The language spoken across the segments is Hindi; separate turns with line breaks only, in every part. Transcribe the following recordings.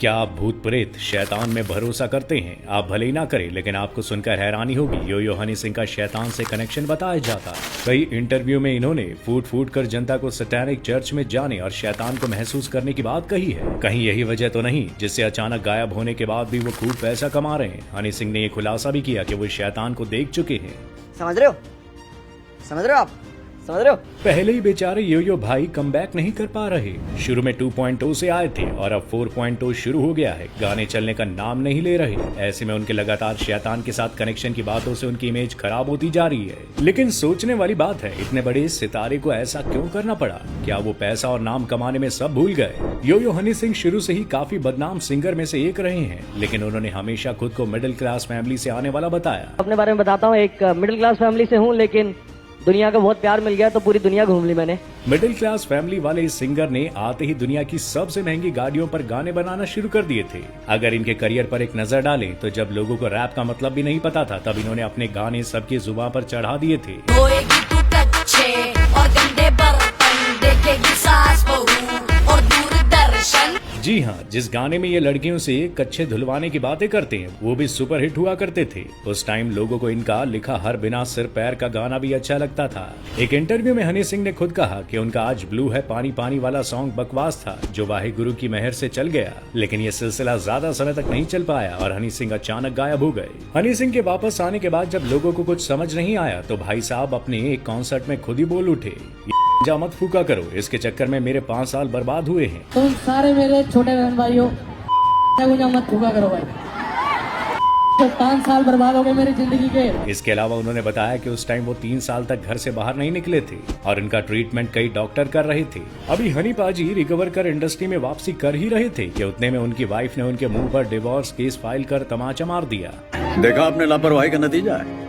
क्या आप भूत प्रेत शैतान में भरोसा करते हैं? आप भले ही ना करें, लेकिन आपको सुनकर हैरानी होगी। यो हनी सिंह का शैतान से कनेक्शन बताया जाता। कई इंटरव्यू में इन्होंने फूट फूट कर जनता को सैटेनिक चर्च में जाने और शैतान को महसूस करने की बात कही है। कहीं यही वजह तो नहीं जिससे अचानक गायब होने के बाद भी वो खूब पैसा कमा रहे हैं? हनी सिंह ने ये खुलासा भी किया कि वो शैतान को देख चुके हैं।
समझ रहे हो आप? समझ रहे हो?
पहले ही बेचारे यो भाई कमबैक नहीं कर पा रहे। शुरू में 2.0 से आए थे और अब 4.0 शुरू हो गया है। गाने चलने का नाम नहीं ले रहे। ऐसे में उनके लगातार शैतान के साथ कनेक्शन की बातों से उनकी इमेज खराब होती जा रही है। लेकिन सोचने वाली बात है, इतने बड़े सितारे को ऐसा क्यों करना पड़ा? क्या वो पैसा और नाम कमाने में सब भूल गए? यो हनी सिंह शुरू से ही काफी बदनाम सिंगर में से एक रहे हैं, लेकिन उन्होंने हमेशा खुद को मिडिल क्लास फैमिली से आने वाला बताया।
अपने बारे में बताता हूँ, एक मिडिल क्लास फैमिली से हूँ, लेकिन दुनिया का बहुत प्यार मिल गया तो पूरी दुनिया घूम ली मैंने।
मिडिल क्लास फैमिली वाले इस सिंगर ने आते ही दुनिया की सबसे महंगी गाड़ियों पर गाने बनाना शुरू कर दिए थे। अगर इनके करियर पर एक नजर डालें तो जब लोगों को रैप का मतलब भी नहीं पता था, तब इन्होंने अपने गाने सबकी जुबान पर चढ़ा दिए थे। जी हाँ, जिस गाने में ये लड़कियों से कच्चे धुलवाने की बातें करते हैं वो भी सुपर हिट हुआ करते थे। उस टाइम लोगों को इनका लिखा हर बिना सिर पैर का गाना भी अच्छा लगता था। एक इंटरव्यू में हनी सिंह ने खुद कहा कि उनका आज ब्लू है पानी पानी वाला सॉन्ग बकवास था जो वाहे गुरु की मेहर से चल गया, लेकिन ये सिलसिला ज्यादा समय तक नहीं चल पाया और हनी सिंह अचानक गायब हो गए। हनी सिंह के वापस आने के बाद जब लोगों को कुछ समझ नहीं आया तो भाई साहब अपने एक कॉन्सर्ट में खुद ही बोल उठे, जा मत फूका करो, इसके चक्कर में मेरे 5 साल बर्बाद हुए हैं।
तुम सारे मेरे छोटे बहन भाइयों मत फूका करो भाई, तो 5 साल बर्बाद हो गए मेरी जिंदगी के।
इसके अलावा उन्होंने बताया कि उस टाइम वो 3 साल तक घर से बाहर नहीं निकले थे और इनका ट्रीटमेंट कई डॉक्टर कर रहे थे। अभी हनी पाजी रिकवर कर इंडस्ट्री में वापसी कर ही रहे थे कि उतने में उनकी वाइफ ने उनके मुंह पर डिवोर्स केस फाइल कर तमाचा मार दिया।
देखा आपने लापरवाही का नतीजा है।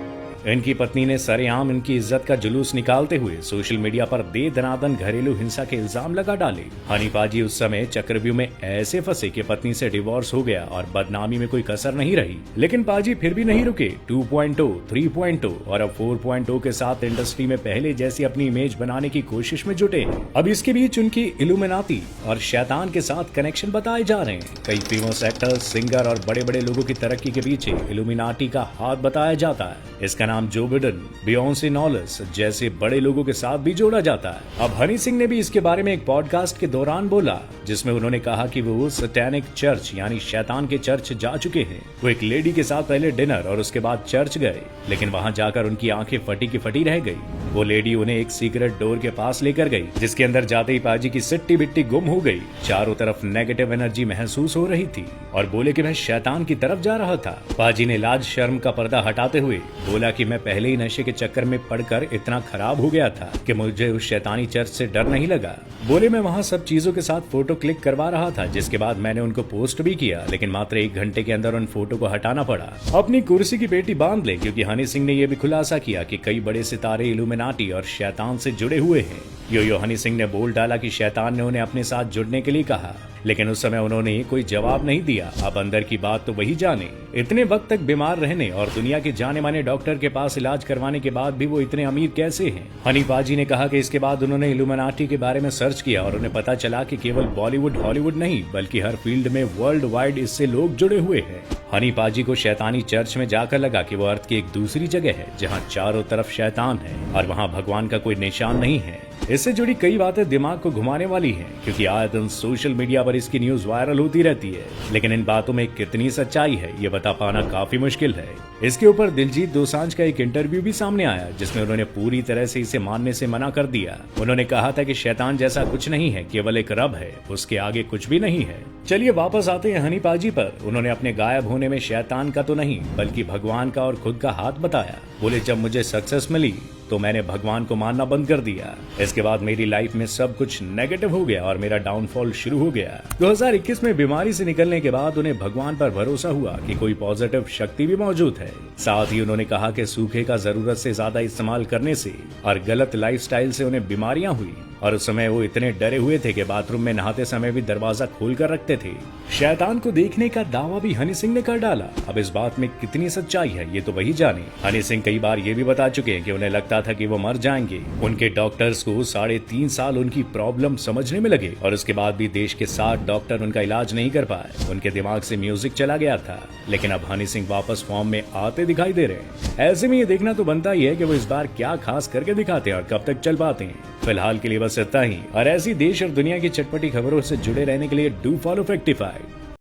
इनकी पत्नी ने सरेआम इनकी इज्जत का जुलूस निकालते हुए सोशल मीडिया पर दे दनादन घरेलू हिंसा के इल्जाम लगा डाले। हनी पाजी उस समय चक्रव्यूह में ऐसे फंसे कि पत्नी से डिवोर्स हो गया और बदनामी में कोई कसर नहीं रही। लेकिन पाजी फिर भी नहीं रुके। 2.0, 3.0 और अब 4.0 के साथ इंडस्ट्री में पहले जैसी अपनी इमेज बनाने की कोशिश में जुटे। अब इसके बीच उनकी इल्यूमिनाती और शैतान के साथ कनेक्शन बताए जा रहे हैं। कई फेमस एक्टर्स, सिंगर और बड़े बड़े लोगों की तरक्की के पीछे इल्यूमिनाटी का हाथ बताया जाता है। इसका नाम जो बिडेन, बियोंसे नॉलेस जैसे बड़े लोगों के साथ भी जोड़ा जाता है। अब हनी सिंह ने भी इसके बारे में एक पॉडकास्ट के दौरान बोला, जिसमें उन्होंने कहा कि वो सैटेनिक चर्च यानी शैतान के चर्च जा चुके हैं। वो एक लेडी के साथ पहले डिनर और उसके बाद चर्च गए, लेकिन वहां जाकर उनकी आंखें फटी की फटी रह गई। वो लेडी उन्हें एक सीक्रेट डोर के पास लेकर गई, जिसके अंदर जाते ही पाजी की सिट्टी बिट्टी गुम हो गई। चारों तरफ नेगेटिव एनर्जी महसूस हो रही थी और बोले कि मैं शैतान की तरफ जा रहा था। पाजी ने लाज शर्म का पर्दा हटाते हुए बोला कि मैं पहले ही नशे के चक्कर में पड़कर इतना खराब हो गया था कि मुझे उस शैतानी चर्च से डर नहीं लगा। बोले मैं वहां सब चीजों के साथ फोटो क्लिक करवा रहा था, जिसके बाद मैंने उनको पोस्ट भी किया, लेकिन मात्र 1 घंटे के अंदर उन फोटो को हटाना पड़ा। अपनी कुर्सी की पेटी बांध ले, क्योंकि हनी सिंह ने यह भी खुलासा किया कि कई बड़े सितारे इल्यूमिनाटी और शैतान से जुड़े हुए हैं। यो हनी सिंह ने बोल डाला कि शैतान ने उन्हें अपने साथ जुड़ने के लिए कहा, लेकिन उस समय उन्होंने कोई जवाब नहीं दिया। अब अंदर की बात तो वही जाने। इतने वक्त तक बीमार रहने और दुनिया के जाने माने डॉक्टर के पास इलाज करवाने के बाद भी वो इतने अमीर कैसे हैं? हनी पाजी ने कहा कि इसके बाद उन्होंने इल्यूमिनाटी के बारे में सर्च किया और उन्हें पता चला कि केवल बॉलीवुड हॉलीवुड नहीं बल्कि हर फील्ड में वर्ल्ड वाइड इससे लोग जुड़े हुए हैं। हनी पाजी को शैतानी चर्च में जाकर लगा कि वो अर्थ की एक दूसरी जगह है जहाँ चारों तरफ शैतान है और वहाँ भगवान का कोई निशान नहीं है। इससे जुड़ी कई बातें दिमाग को घुमाने वाली हैं, क्योंकि आए दिन सोशल मीडिया पर इसकी न्यूज वायरल होती रहती है, लेकिन इन बातों में कितनी सच्चाई है ये बता पाना काफी मुश्किल है। इसके ऊपर दिलजीत दोसांझ का एक इंटरव्यू भी सामने आया, जिसमें उन्होंने पूरी तरह से इसे मानने से मना कर दिया। उन्होंने कहा था कि शैतान जैसा कुछ नहीं है, केवल एक रब है, उसके आगे कुछ भी नहीं है। चलिए वापस आते हैं हनी पाजी पर। उन्होंने अपने गायब होने में शैतान का तो नहीं बल्कि भगवान का और खुद का हाथ बताया। बोले जब मुझे सक्सेस मिली तो मैंने भगवान को मानना बंद कर दिया। इसके बाद मेरी लाइफ में सब कुछ नेगेटिव हो गया और मेरा डाउनफॉल शुरू हो गया। 2021 में बीमारी से निकलने के बाद उन्हें भगवान पर भरोसा हुआ कि कोई पॉजिटिव शक्ति भी मौजूद है। साथ ही उन्होंने कहा कि सूखे का जरूरत से ज्यादा इस्तेमाल करने से और गलत लाइफस्टाइल से उन्हें बीमारियां हुई और उस समय वो इतने डरे हुए थे कि बाथरूम में नहाते समय भी दरवाजा खोल कर रखते थे। शैतान को देखने का दावा भी हनी सिंह ने कर डाला। अब इस बात में कितनी सच्चाई है ये तो वही जाने। हनी सिंह कई बार ये भी बता चुके हैं कि उन्हें लगता लगता था कि वो मर जाएंगे। उनके डॉक्टर्स को 3.5 साल उनकी प्रॉब्लम समझने में लगे और उसके बाद भी देश के 60 डॉक्टर उनका इलाज नहीं कर पाए। उनके दिमाग से म्यूजिक चला गया था, लेकिन अब हनी सिंह वापस फॉर्म में आते दिखाई दे रहे हैं। ऐसे में ये देखना तो बनता ही है कि वो इस बार क्या खास करके दिखाते हैं और कब तक चल पाते हैं। फिलहाल के लिए बस इतना ही, और ऐसी देश और दुनिया की चटपटी खबरों से जुड़े रहने के लिए डू फॉलो फैक्टिफाइड।